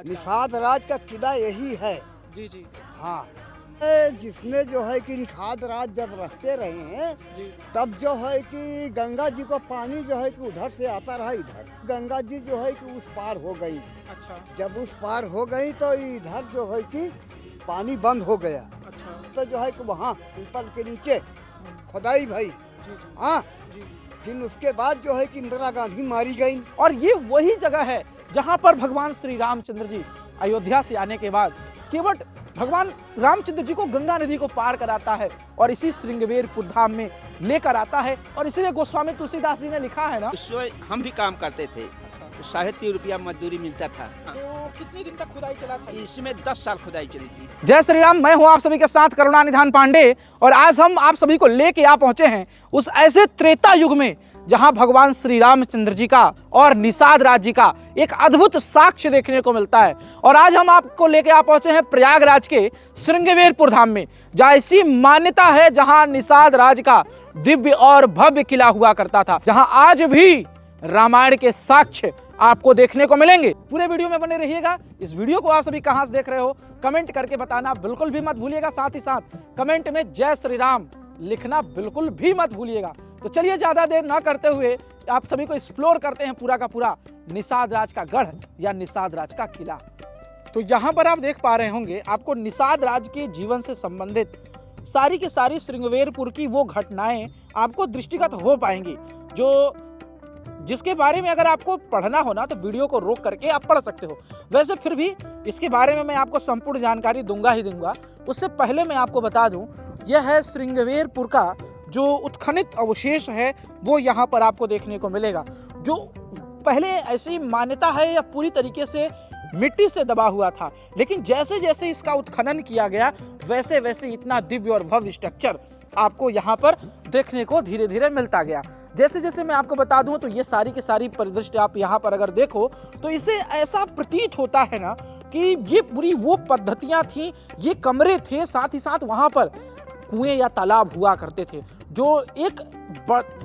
निषाद राज का किला यही है। जी जी हाँ, जिसमें जो है कि निषाद राज जब रखते रहे हैं जी। तब जो है कि गंगा जी को पानी जो है कि उधर से आता रहा इधर, गंगा जी जो है कि उस पार हो गई। अच्छा जब उस पार हो गई तो इधर जो है कि पानी बंद हो गया। अच्छा। तो जो है कि वहाँ पीपल के नीचे खुदाई भाई। जी जी हाँ, जी। फिर उसके बाद जो है कि इंदिरा गांधी मारी गई। और ये वही जगह है जहां पर भगवान श्री रामचंद्र जी अयोध्या से आने के बाद केवट भगवान रामचंद्र जी को गंगा नदी को पार कराता है और इसी श्रृंगवेरपुर धाम में लेकर आता है। और इसीलिए गोस्वामी तुलसीदास जी ने लिखा है ना, उसमें हम भी काम करते थे, तो 3.5 रुपया मजदूरी मिलता था। तो कितने दिन तक खुदाई चला था? इसमें 10 साल खुदाई चली थी। जय श्री राम, मैं हूं आप सभी के साथ करुणानिधान पांडे और आज हम आप सभी को लेके आ पहुंचे हैं उस ऐसे त्रेता युग में जहां भगवान श्री रामचंद्र जी का और निषाद राज जी का एक अद्भुत साक्ष्य देखने को मिलता है। और आज हम आपको लेके आ पहुंचे हैं प्रयागराज के श्रृंगवेरपुर धाम में, जहां ऐसी मान्यता है जहां निषाद राज का दिव्य और भव्य किला हुआ करता था, जहां आज भी रामायण के साक्ष्य आपको देखने को मिलेंगे। पूरे वीडियो में बने रहिएगा। इस वीडियो को आप सभी कहां से देख रहे हो कमेंट करके बताना बिल्कुल भी मत भूलिएगा। साथ ही साथ कमेंट में जय श्री राम लिखना बिल्कुल भी मत भूलिएगा। तो चलिए ज्यादा देर ना करते हुए आप सभी को एक्सप्लोर करते हैं पूरा का पूरा निषाद राज का गढ़ या निषाद राज का किला। तो यहाँ पर आप देख पा रहे होंगे आपको निषाद राज के जीवन से संबंधित सारी की सारी श्रृंगवेरपुर की वो घटनाएं आपको दृष्टिगत हो पाएंगी जो जिसके बारे में अगर आपको पढ़ना हो ना तो वीडियो को रोक करके आप पढ़ सकते हो। वैसे फिर भी इसके बारे में मैं आपको संपूर्ण जानकारी दूंगा ही दूंगा। उससे पहले मैं आपको बता दूं, यह है श्रृंगवेरपुर का जो उत्खनित अवशेष है वो यहाँ पर आपको देखने को मिलेगा। जो पहले ऐसी मान्यता है यह पूरी तरीके से मिट्टी से दबा हुआ था, लेकिन जैसे जैसे इसका उत्खनन किया गया वैसे वैसे इतना दिव्य और भव्य स्ट्रक्चर आपको यहाँ पर देखने को धीरे धीरे मिलता गया। जैसे जैसे मैं आपको बता दूं तो ये सारी की सारी परिदृश्य आप यहाँ पर अगर देखो तो इसे ऐसा प्रतीत होता है ना कि ये पूरी वो पद्धतियां थी, ये कमरे थे, साथ ही साथ वहाँ पर कुएं या तालाब हुआ करते थे, जो एक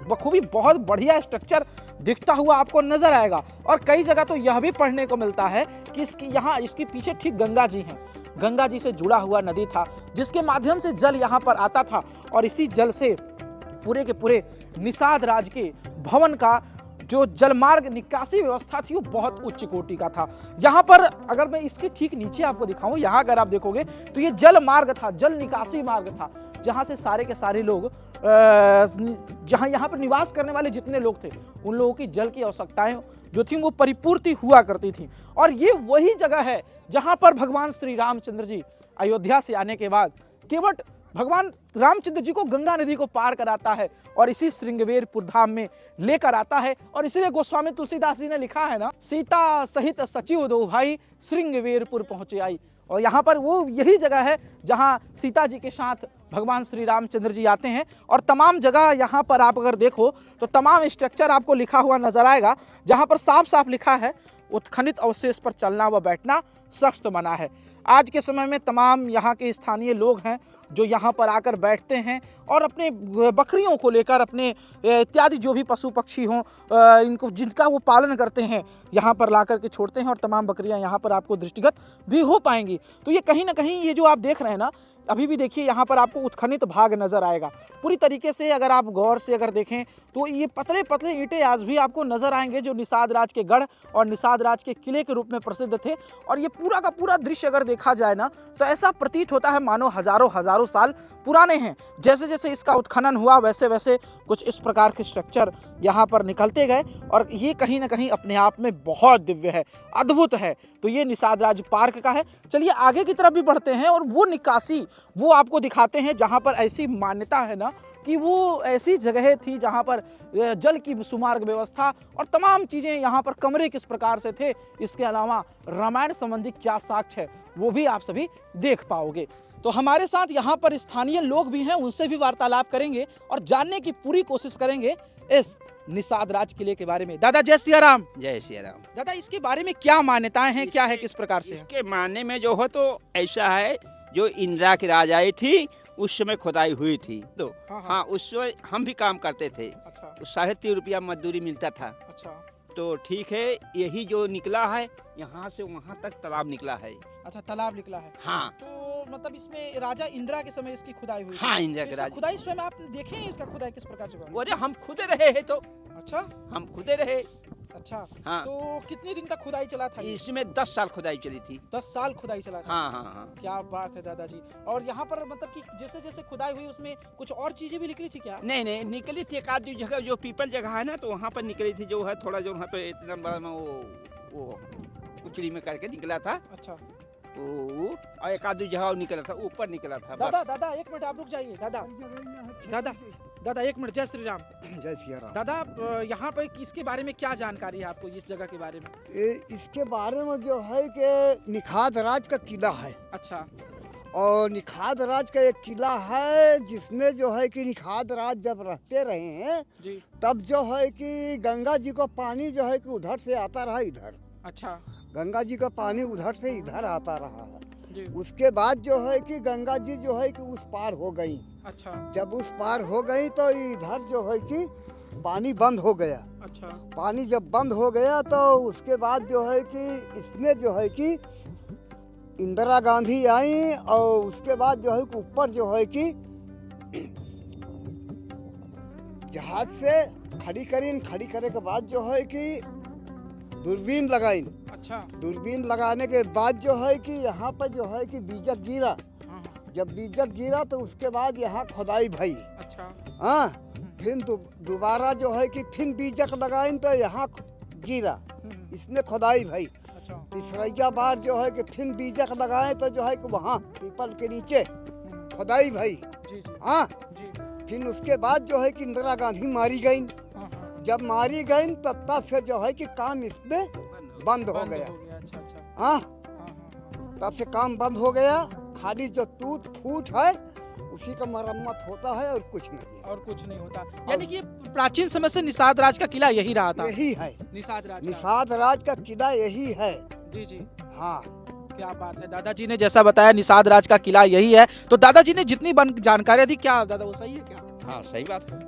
बखूबी बहुत बढ़िया स्ट्रक्चर दिखता हुआ आपको नजर आएगा। और कई जगह तो यह भी पढ़ने को मिलता है कि इसके पीछे ठीक गंगा जी हैं, गंगा जी से जुड़ा हुआ नदी था जिसके माध्यम से जल यहाँ पर आता था और इसी जल से पूरे के पूरे निषाद राज के भवन का जो जलमार्ग निकासी व्यवस्था थी वो बहुत उच्च कोटि का था। यहाँ पर अगर मैं इसके ठीक नीचे आपको दिखाऊं, यहाँ अगर आप देखोगे तो ये जल मार्ग था, जल निकासी मार्ग था, जहाँ से सारे के सारे लोग जहाँ यहाँ पर निवास करने वाले जितने लोग थे उन लोगों की जल की आवश्यकताएं जो थी वो परिपूर्ति हुआ करती थी। और ये वही जगह है जहाँ पर भगवान श्री रामचंद्र जी अयोध्या से आने के बाद केवट भगवान रामचंद्र जी को गंगा नदी को पार कराता है और इसी श्रृंगवेरपुर धाम में लेकर आता है। और इसीलिए गोस्वामी तुलसीदास जी ने लिखा है ना, सीता सहित सचिव दो भाई श्रृंगवेरपुर पहुंचे आई। और यहाँ पर वो यही जगह है जहाँ सीता जी के साथ भगवान श्री रामचंद्र जी आते हैं। और तमाम जगह यहाँ पर आप अगर देखो तो तमाम स्ट्रक्चर आपको लिखा हुआ नजर आएगा, जहाँ पर साफ साफ लिखा है उत्खनित अवशेष पर चलना व बैठना सख्त मना है। आज के समय में तमाम यहाँ के स्थानीय लोग हैं जो यहाँ पर आकर बैठते हैं और अपने बकरियों को लेकर अपने इत्यादि जो भी पशु पक्षी हों इनको जिनका वो पालन करते हैं यहाँ पर ला कर के छोड़ते हैं और तमाम बकरियाँ यहाँ पर आपको दृष्टिगत भी हो पाएंगी। तो ये कहीं ना कहीं ये जो आप देख रहे हैं ना, अभी भी देखिए यहाँ पर आपको उत्खनित भाग नजर आएगा पूरी तरीके से। अगर आप गौर से अगर देखें तो ये पतले पतले ईंटें आज भी आपको नजर आएंगे जो निषाद राज के गढ़ और निषाद राज के किले के रूप में प्रसिद्ध थे। और ये पूरा का पूरा दृश्य अगर देखा जाए ना तो ऐसा प्रतीत होता है मानो हजारों हजारों साल पुराने हैं। जैसे जैसे इसका उत्खनन हुआ वैसे वैसे कुछ इस प्रकार के स्ट्रक्चर यहाँ पर निकलते गए और ये कहीं ना कहीं अपने आप में बहुत दिव्य है, अद्भुत है। तो ये निषाद राज पार्क का है। चलिए आगे की तरफ भी बढ़ते हैं और वो निकासी वो आपको दिखाते हैं जहाँ पर ऐसी मान्यता है ना कि वो ऐसी जगह थी जहाँ पर जल की सुमार्ग व्यवस्था और तमाम चीज़ें यहाँ पर कमरे किस प्रकार से थे, इसके अलावा रामायण संबंधी क्या साक्ष्य है वो भी आप सभी देख पाओगे। तो हमारे साथ यहाँ पर स्थानीय लोग भी हैं, उनसे भी वार्तालाप करेंगे और जानने की पूरी कोशिश करेंगे इस निषाद राज किले के बारे में। दादा जय सिया राम। जय श्री राम। दादा इसके बारे में क्या मान्यताएं हैं, क्या है, किस प्रकार से है? इसके मानने में जो हो तो ऐसा है, जो इंदिरा की राज आई थी उस समय खुदाई हुई थी तो हाँ, उस समय हम भी काम करते थे। अच्छा। 3.5 रुपया मजदूरी मिलता था। अच्छा। तो ठीक है, यही जो निकला है यहाँ से वहाँ तक तालाब निकला है। अच्छा, तालाब निकला है। हाँ तो मतलब इसमें राजा इंदिरा के समय इसकी खुदाई हुई थी। हाँ, इंदिरा तो के इसका राज। खुदाई स्वयं आपने देखे हैं, इसका खुदाई किस प्रकार से हुआ? अरे हम खुद रहे हैं तो, अच्छा हम खुद रहे। अच्छा। हाँ। तो कितने दिन तक खुदाई चला था? इसमें 10 साल खुदाई चली थी। 10 साल खुदाई चला था। हाँ हाँ हाँ। क्या बात है दादाजी। और यहाँ पर मतलब कि जैसे जैसे खुदाई हुई उसमें कुछ और चीजें भी निकली थी क्या? नहीं नहीं, निकली थी एक आध जगह, जो पीपल जगह है ना, तो वहाँ पर निकली थी, जो है थोड़ा जो है तो इतना बड़ा में वो कुचड़ी में करके निकला था। अच्छा। वो और एक आध जगह निकला था, ऊपर निकला था। दादा दादा एक मिनट आप रुक जाइए। दादा दादा दादा एक मिनट। जय श्री राम। जय सिया राम। दादा यहाँ पर इसके बारे में क्या जानकारी है आपको, इस जगह के बारे में? इसके बारे में जो है कि निखात राज का किला है। अच्छा। और निखात राज का एक किला है जिसमें जो है कि निखात राज जब रहते रहे हैं जी। तब जो है कि गंगा जी का पानी जो है कि उधर से आता रहा इधर। अच्छा। गंगा जी का पानी उधर से इधर आता रहा है। जी। उसके बाद जो है कि गंगा जी जो है कि उस पार हो गई। अच्छा। जब उस पार हो गई तो इधर जो है कि पानी बंद हो गया। अच्छा। पानी जब बंद हो गया तो उसके बाद जो है कि इसमें जो है कि इंदिरा गांधी आई और उसके बाद जो है कि ऊपर जो है कि जहाज से खड़ी करे के बाद जो है कि दूरबीन लगाई। अच्छा। दूरबीन लगाने के बाद जो है कि यहाँ पर जो है कि बीजक गिरा। हाँ। जब बीजक गिरा तो उसके बाद यहाँ खुदाई भई। अच्छा। हाँ, फिर दोबारा जो है कि फिर बीजक लगाइन तो यहाँ गिरा, इसमें खुदाई भई। अच्छा। तीसरा बार जो है कि फिर बीजक लगाए तो जो है कि वहाँ पीपल के नीचे खुदाई भई। जी जी। हाँ, जी। फिर उसके बाद जो है कि इंदिरा गांधी मारी गई। हाँ, हाँ। जब मारी गई तब से जो है कि काम इसमें बंद हो गया। अच्छा अच्छा। हाँ, हाँ। तब से काम बंद हो गया। खाली जो टूट फूट है उसी का मरम्मत होता है और कुछ नहीं। और कुछ नहीं होता। यानी कि प्राचीन समय से निषाद राज का किला यही रहा था। यही है निषाद राज का। निषाद राज का किला यही है। जी जी। हाँ, क्या बात है। दादाजी ने जैसा बताया निषाद राज का किला यही है। तो दादाजी ने जितनी जानकारी दी, क्या दादा वो सही है क्या? हाँ सही बात है।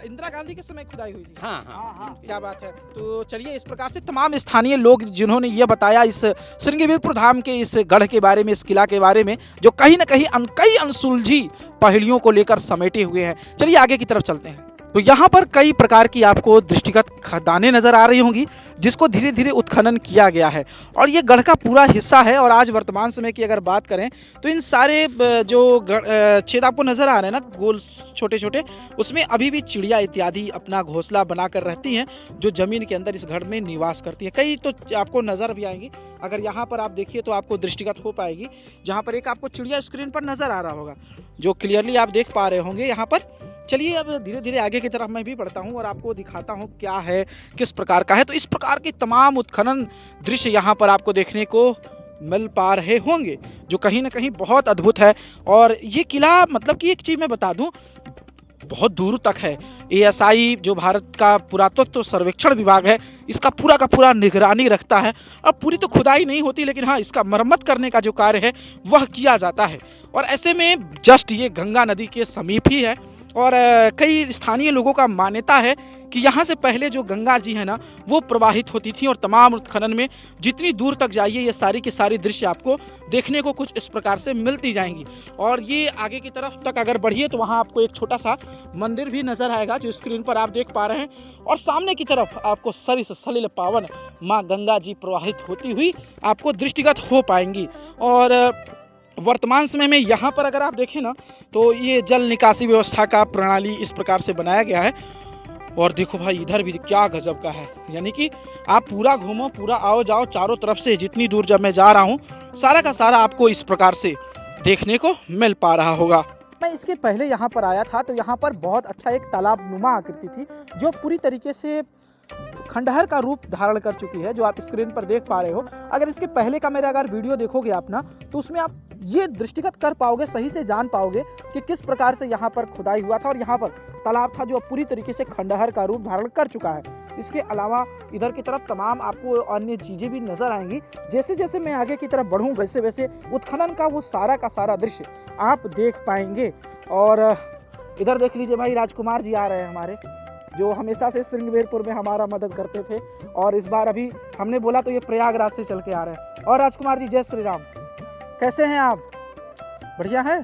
इंदिरा गांधी के समय खुदाई हुई थी। हाँ हाँ हाँ, हाँ। क्या बात है। तो चलिए, इस प्रकार से तमाम स्थानीय लोग जिन्होंने ये बताया इस श्रृंगवीरपुर धाम के इस गढ़ के बारे में, इस किला के बारे में, जो कहीं ना कहीं कई अनसुलझी पहेलियों को लेकर समेटे हुए हैं। चलिए आगे की तरफ चलते हैं। तो यहाँ पर कई प्रकार की आपको दृष्टिगत खदानें नजर आ रही होंगी जिसको धीरे धीरे उत्खनन किया गया है, और ये गढ़ का पूरा हिस्सा है। और आज वर्तमान समय की अगर बात करें तो इन सारे जो छेद आपको नजर आ रहे हैं ना, गोल छोटे छोटे, उसमें अभी भी चिड़िया इत्यादि अपना घोंसला बनाकर रहती हैं, जो जमीन के अंदर इस गढ़ में निवास करती हैं। कई तो आपको नजर भी आएंगी, अगर यहाँ पर आप देखिए तो आपको दृष्टिगत हो पाएगी। जहाँ पर एक आपको चिड़िया स्क्रीन पर नजर आ रहा होगा, जो क्लियरली आप देख पा रहे होंगे यहाँ पर। चलिए अब धीरे धीरे आगे की तरफ मैं भी बढ़ता हूँ और आपको दिखाता हूँ क्या है, किस प्रकार का है। तो इस प्रकार के तमाम उत्खनन दृश्य यहाँ पर आपको देखने को मिल पा रहे होंगे, जो कहीं ना कहीं बहुत अद्भुत है। और ये किला, मतलब कि एक चीज़ मैं बता दूँ, बहुत दूर तक है। ASI जो भारत का पुरातत्व सर्वेक्षण विभाग है, इसका पूरा का पूरा निगरानी रखता है। अब पूरी तो खुदाई नहीं होती, लेकिन हाँ, इसका मरम्मत करने का जो कार्य है वह किया जाता है। और ऐसे में जस्ट ये गंगा नदी के समीप ही है, और कई स्थानीय लोगों का मान्यता है कि यहाँ से पहले जो गंगा जी है ना, वो प्रवाहित होती थी। और तमाम उत्खनन में जितनी दूर तक जाइए, ये सारी की सारी दृश्य आपको देखने को कुछ इस प्रकार से मिलती जाएंगी। और ये आगे की तरफ तक अगर बढ़िए तो वहाँ आपको एक छोटा सा मंदिर भी नजर आएगा, जो स्क्रीन पर आप देख पा रहे हैं। और सामने की तरफ आपको सरिस सलिल पावन माँ गंगा जी प्रवाहित होती हुई आपको दृष्टिगत हो पाएंगी। और वर्तमान समय में यहाँ पर अगर आप देखें ना, तो ये जल निकासी व्यवस्था का प्रणाली इस प्रकार से बनाया गया है। और देखो भाई, इधर भी क्या गजब का है। यानी कि आप पूरा घूमो, पूरा आओ जाओ, चारों तरफ से जितनी दूर जब मैं जा रहा हूँ, सारा का सारा आपको इस प्रकार से देखने को मिल पा रहा होगा। मैं इसके पहले यहाँ पर आया था, तो यहाँ पर बहुत अच्छा एक तालाब नुमा आकृति थी, जो पूरी तरीके से खंडहर का रूप धारण कर चुकी है, जो आप स्क्रीन पर देख पा रहे हो। अगर इसके पहले का मेरा अगर वीडियो देखोगे आप ना, तो उसमें आप ये दृष्टिगत कर पाओगे, सही से जान पाओगे कि किस प्रकार से यहाँ पर खुदाई हुआ था। और यहाँ पर तालाब था जो पूरी तरीके से खंडहर का रूप धारण कर चुका है। इसके अलावा इधर की तरफ तमाम आपको अन्य चीज़ें भी नजर आएंगी। जैसे जैसे मैं आगे की तरफ बढ़ूँ, वैसे वैसे उत्खनन का वो सारा का सारा दृश्य आप देख पाएंगे। और इधर देख लीजिए भाई, राजकुमार जी आ रहे हैं हमारे। जो हमेशा से श्रृंगवेरपुर में हमारा मदद करते थे, और इस बार अभी हमने बोला तो ये प्रयागराज से चल के आ रहे हैं। और राजकुमार जी, जय श्री राम, कैसे हैं आप? बढ़िया है।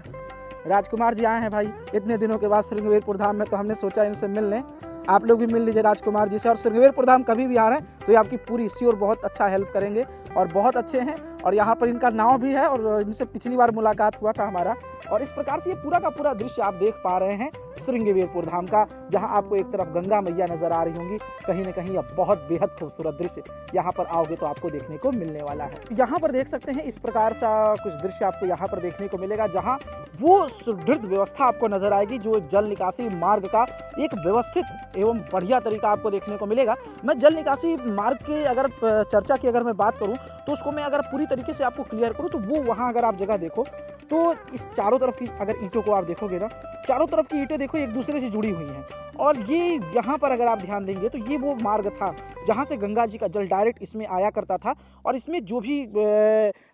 राजकुमार जी आए हैं भाई इतने दिनों के बाद श्रृंगवेरपुर धाम में, तो हमने सोचा इनसे मिल लें। आप लोग भी मिल लीजिए राजकुमार जी से। और श्रृंगवेरपुर धाम कभी भी आ रहे हैं तो ये आपकी पूरी श्योर बहुत अच्छा हेल्प करेंगे, और बहुत अच्छे हैं। और यहाँ पर इनका नाव भी है, और इनसे पिछली बार मुलाकात हुआ था हमारा। और इस प्रकार से ये पूरा का पूरा दृश्य आप देख पा रहे हैं श्रृंगवेरपुर धाम का, जहाँ आपको एक तरफ गंगा मैया नजर आ रही होंगी, कहीं ना कहीं अब बहुत बेहद खूबसूरत दृश्य यहाँ पर आओगे तो आपको देखने को मिलने वाला है। यहाँ पर देख सकते हैं इस प्रकार सा कुछ दृश्य आपको यहाँ पर देखने को मिलेगा, जहाँ वो सुदृढ़ व्यवस्था आपको नजर आएगी, जो जल निकासी मार्ग का एक व्यवस्थित एवं बढ़िया तरीका आपको देखने को मिलेगा। मैं जल निकासी मार्ग के अगर चर्चा की अगर मैं बात करूं तो उसको मैं अगर पूरी तरीके से आपको क्लियर करूं तो वो वहां अगर आप जगह देखो तो इस चारों तरफ की अगर ईंटों को आप देखोगे ना, चारों तरफ की ईंटें देखो एक दूसरे से जुड़ी हुई हैं। और ये यहाँ पर अगर आप ध्यान देंगे तो ये वो मार्ग था जहाँ से गंगा जी का जल डायरेक्ट इसमें आया करता था। और इसमें जो भी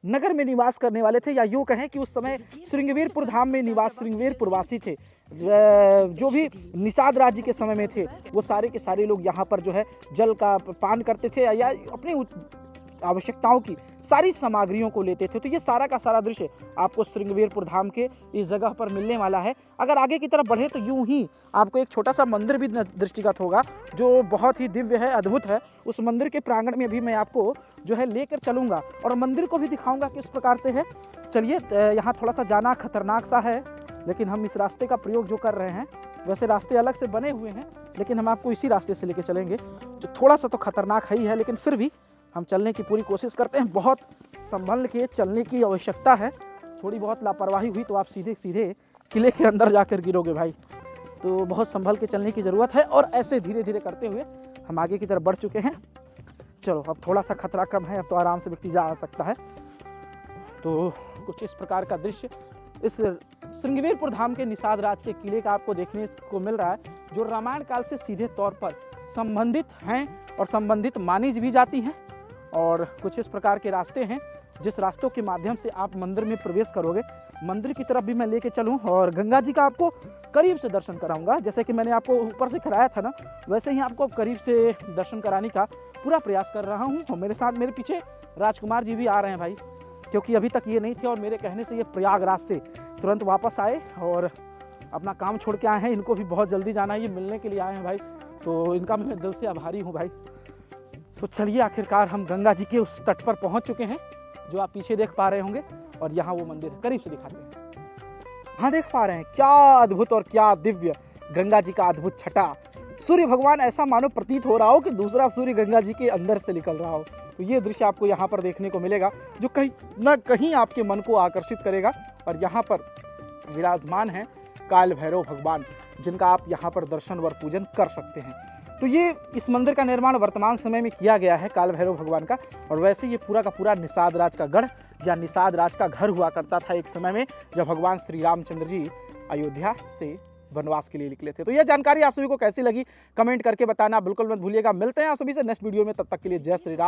नगर में निवास करने वाले थे, या यूँ कहें कि उस समय श्रृंगवेरपुर धाम में श्रृंगवेरपुर वासी थे, जो भी निषाद राज्य के समय में थे, वो सारे के सारे लोग यहाँ पर जो है जल का पान करते थे या अपनी आवश्यकताओं की सारी सामग्रियों को लेते थे। तो ये सारा का सारा दृश्य आपको श्रृंगवेरपुर धाम के इस जगह पर मिलने वाला है। अगर आगे की तरफ बढ़े तो यूं ही आपको एक छोटा सा मंदिर भी दृष्टिगत होगा, जो बहुत ही दिव्य है, अद्भुत है। उस मंदिर के प्रांगण में भी मैं आपको जो है लेकर चलूँगा और मंदिर को भी दिखाऊँगा किस प्रकार से है। चलिए, यहाँ थोड़ा सा जाना खतरनाक सा है, लेकिन हम इस रास्ते का प्रयोग जो कर रहे हैं, वैसे रास्ते अलग से बने हुए हैं, लेकिन हम आपको इसी रास्ते से लेके चलेंगे, जो थोड़ा सा तो खतरनाक ही है, लेकिन फिर भी हम चलने की पूरी कोशिश करते हैं। बहुत संभल के चलने की आवश्यकता है, थोड़ी बहुत लापरवाही हुई तो आप सीधे सीधे किले के अंदर जाकर गिरोगे भाई, तो बहुत संभल के चलने की ज़रूरत है। और ऐसे धीरे धीरे करते हुए हम आगे की तरफ बढ़ चुके हैं। चलो, अब थोड़ा सा खतरा कम है, अब तो आराम से व्यक्ति जा आ सकता है। तो कुछ इस प्रकार का दृश्य इस श्रृंगवेरपुर धाम के निषाद राज के किले का आपको देखने को मिल रहा है, जो रामायण काल से सीधे तौर पर संबंधित हैं और संबंधित मानी भी जाती हैं। और कुछ इस प्रकार के रास्ते हैं जिस रास्तों के माध्यम से आप मंदिर में प्रवेश करोगे। मंदिर की तरफ भी मैं लेके चलूं और गंगा जी का आपको करीब से दर्शन कराऊंगा। जैसे कि मैंने आपको ऊपर से कराया था ना, वैसे ही आपको करीब से दर्शन कराने का पूरा प्रयास कर रहा हूं। और मेरे साथ मेरे पीछे राजकुमार जी भी आ रहे हैं भाई, क्योंकि अभी तक ये नहीं थे और मेरे कहने से ये प्रयागराज से तुरंत वापस आए और अपना काम छोड़ के आए हैं। इनको भी बहुत जल्दी जाना है, ये मिलने के लिए आए हैं भाई, तो इनका मैं दिल से आभारी हूँ भाई। तो चलिए, आखिरकार हम गंगा जी के उस तट पर पहुँच चुके हैं, जो आप पीछे देख पा रहे होंगे। और यहाँ वो मंदिर करीब से दिखाते हैं। हाँ, देख पा रहे हैं, क्या अद्भुत और क्या दिव्य गंगा जी का अद्भुत छटा। सूर्य भगवान ऐसा मानो प्रतीत हो रहा हो कि दूसरा सूर्य गंगा जी के अंदर से निकल रहा हो। तो ये दृश्य आपको यहाँ पर देखने को मिलेगा, जो कहीं न कहीं आपके मन को आकर्षित करेगा। और यहाँ पर विराजमान है काल भैरव भगवान, जिनका आप यहाँ पर दर्शन व पूजन कर सकते हैं। तो ये इस मंदिर का निर्माण वर्तमान समय में किया गया है काल भैरव भगवान का। और वैसे ये पूरा का पूरा निषाद राज का गढ़ या निषाद राज का घर हुआ करता था एक समय में, जब भगवान श्री रामचंद्र जी अयोध्या से वनवास के लिए निकले थे। तो यह जानकारी आप सभी को कैसी लगी कमेंट करके बताना बिल्कुल मत भूलिएगा। मिलते हैं आप सभी से नेक्स्ट वीडियो में, तब तक के लिए जय श्री राम।